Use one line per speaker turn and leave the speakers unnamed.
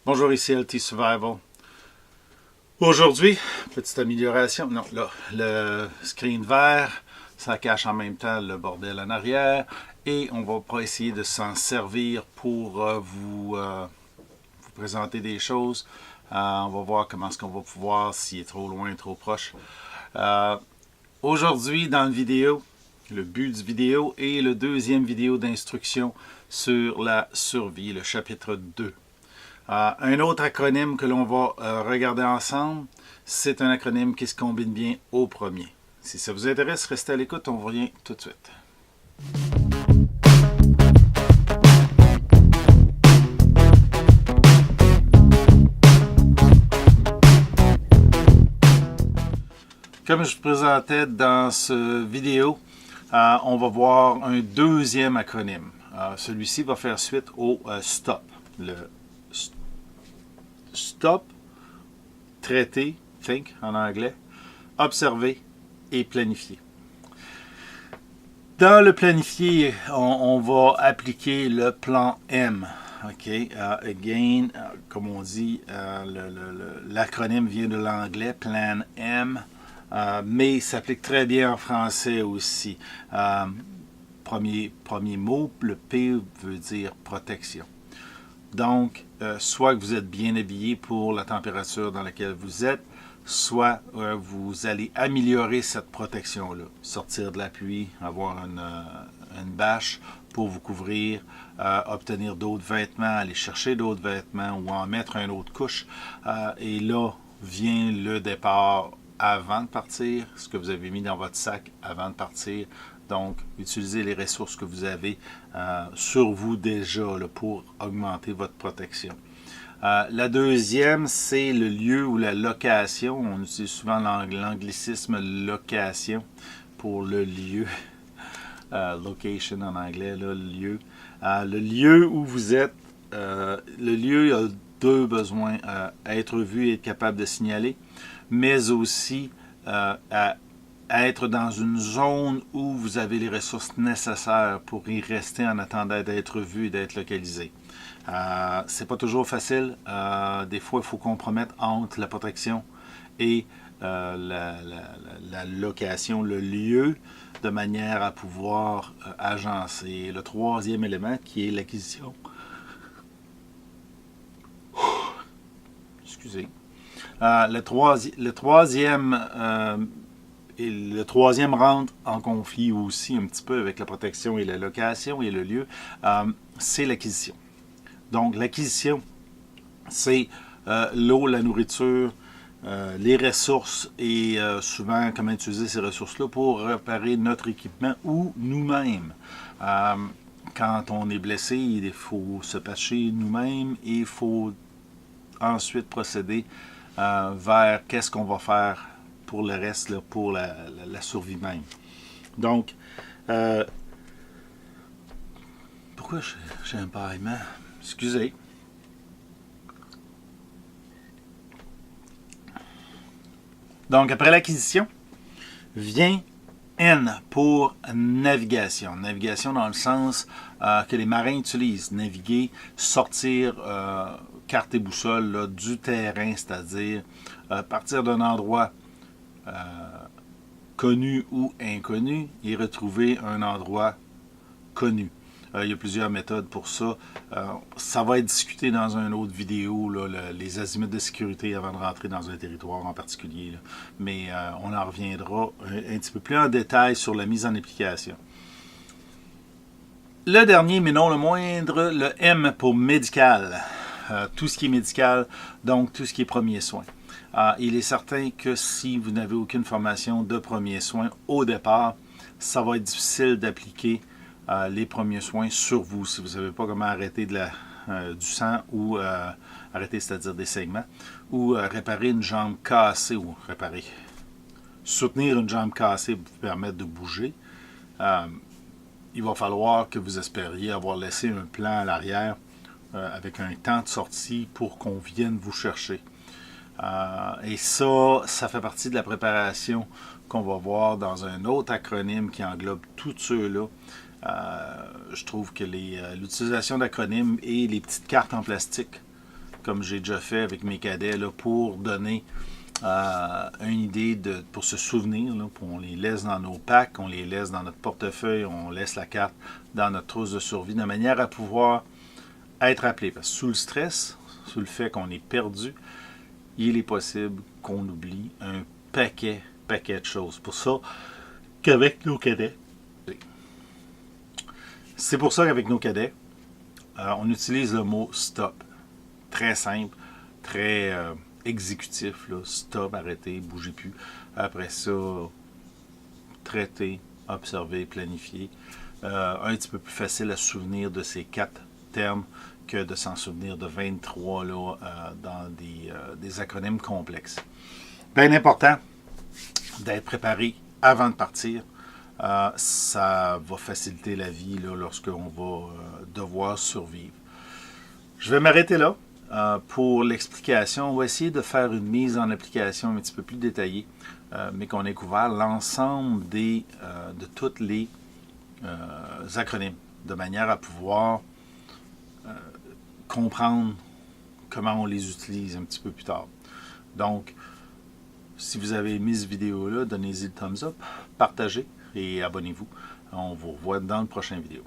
Bonjour, ici LT Survival. Aujourd'hui, petite amélioration. Non, là, le screen vert, ça cache en même temps le bordel en arrière. Et on va pas essayer de s'en servir pour vous présenter des choses. On va voir comment est-ce qu'on va pouvoir, s'il est trop loin, trop proche. Aujourd'hui, dans la vidéo, le but du vidéo est le deuxième vidéo d'instruction sur la survie, le chapitre 2. Un autre acronyme que l'on va regarder ensemble, c'est un acronyme qui se combine bien au premier. Si ça vous intéresse, restez à l'écoute, on revient tout de suite. Comme je vous présentais dans cette vidéo, on va voir un deuxième acronyme. Celui-ci va faire suite au STOP. Le Stop, traiter, think en anglais, observer et planifier. Dans le planifier, on va appliquer le plan M. OK, again, comme on dit, l'acronyme vient de l'anglais, plan M, mais s'applique très bien en français aussi. Premier mot, le P veut dire protection. Donc, soit que vous êtes bien habillé pour la température dans laquelle vous êtes, soit vous allez améliorer cette protection-là. Sortir de la pluie, avoir une bâche pour vous couvrir, obtenir d'autres vêtements, aller chercher d'autres vêtements ou en mettre une autre couche. Et là vient le départ avant de partir, ce que vous avez mis dans votre sac avant de partir. Donc, utilisez les ressources que vous avez sur vous déjà là, pour augmenter votre protection. La deuxième, c'est le lieu ou la location. On utilise souvent l'anglicisme location pour le lieu. Location en anglais, là, le lieu. Le lieu où vous êtes, le lieu a deux besoins. Être vu et être capable de signaler, mais aussi être dans une zone où vous avez les ressources nécessaires pour y rester en attendant d'être vu et d'être localisé. C'est pas toujours facile. Des fois, il faut compromettre entre la protection et la location, le lieu, de manière à pouvoir agencer. Le troisième élément qui est l'acquisition. Excusez. Le troisième rentre en conflit aussi un petit peu avec la protection et la location et le lieu, c'est l'acquisition. Donc l'acquisition, c'est l'eau, la nourriture, les ressources et souvent comment utiliser ces ressources-là pour réparer notre équipement ou nous-mêmes. Quand on est blessé, il faut se patcher nous-mêmes et il faut ensuite procéder vers qu'est-ce qu'on va faire pour le reste, là, pour la survie même. Donc, pourquoi j'ai un bâillement? Excusez. Donc, après l'acquisition, vient N pour navigation. Navigation dans le sens que les marins utilisent. Naviguer, sortir carte et boussole là, du terrain, c'est-à-dire partir d'un endroit connu ou inconnu et retrouver un endroit connu. Il y a plusieurs méthodes pour ça. Ça va être discuté dans une autre vidéo, là, les azimuts de sécurité avant de rentrer dans un territoire en particulier. Là. Mais on en reviendra un petit peu plus en détail sur la mise en application. Le dernier, mais non le moindre, le M pour médical. Tout ce qui est médical, donc tout ce qui est premiers soins. Il est certain que si vous n'avez aucune formation de premiers soins au départ, ça va être difficile d'appliquer les premiers soins sur vous si vous ne savez pas comment arrêter du sang ou arrêter, c'est-à-dire des saignements, ou réparer une jambe cassée ou réparer. Soutenir une jambe cassée pour vous permettre de bouger. Il va falloir que vous espériez avoir laissé un plan à l'arrière avec un temps de sortie pour qu'on vienne vous chercher. Et ça fait partie de la préparation qu'on va voir dans un autre acronyme qui englobe tous ceux-là. Je trouve que l'utilisation d'acronymes et les petites cartes en plastique comme j'ai déjà fait avec mes cadets, là, pour donner une idée, pour se souvenir. Là, on les laisse dans nos packs, on les laisse dans notre portefeuille, on laisse la carte dans notre trousse de survie, de manière à pouvoir être appelé. Parce que sous le stress, sous le fait qu'on est perdu, il est possible qu'on oublie un paquet de choses. Pour ça qu'avec nos cadets, c'est pour ça qu'avec nos cadets, on utilise le mot stop. Très simple, très exécutif. Là. Stop, arrêtez, bougez plus. Après ça, traiter, observer, planifier. Un petit peu plus facile à se souvenir de ces 4 termes que de s'en souvenir de 23 là, dans des acronymes complexes. Bien important d'être préparé avant de partir. Ça va faciliter la vie là, lorsqu'on va devoir survivre. Je vais m'arrêter là pour l'explication. On va essayer de faire une mise en application un petit peu plus détaillée, mais qu'on ait couvert l'ensemble de tous les acronymes, de manière à pouvoir comprendre comment on les utilise un petit peu plus tard. Donc, si vous avez aimé cette vidéo-là, donnez-y le thumbs up, partagez et abonnez-vous. On vous revoit dans le prochain vidéo.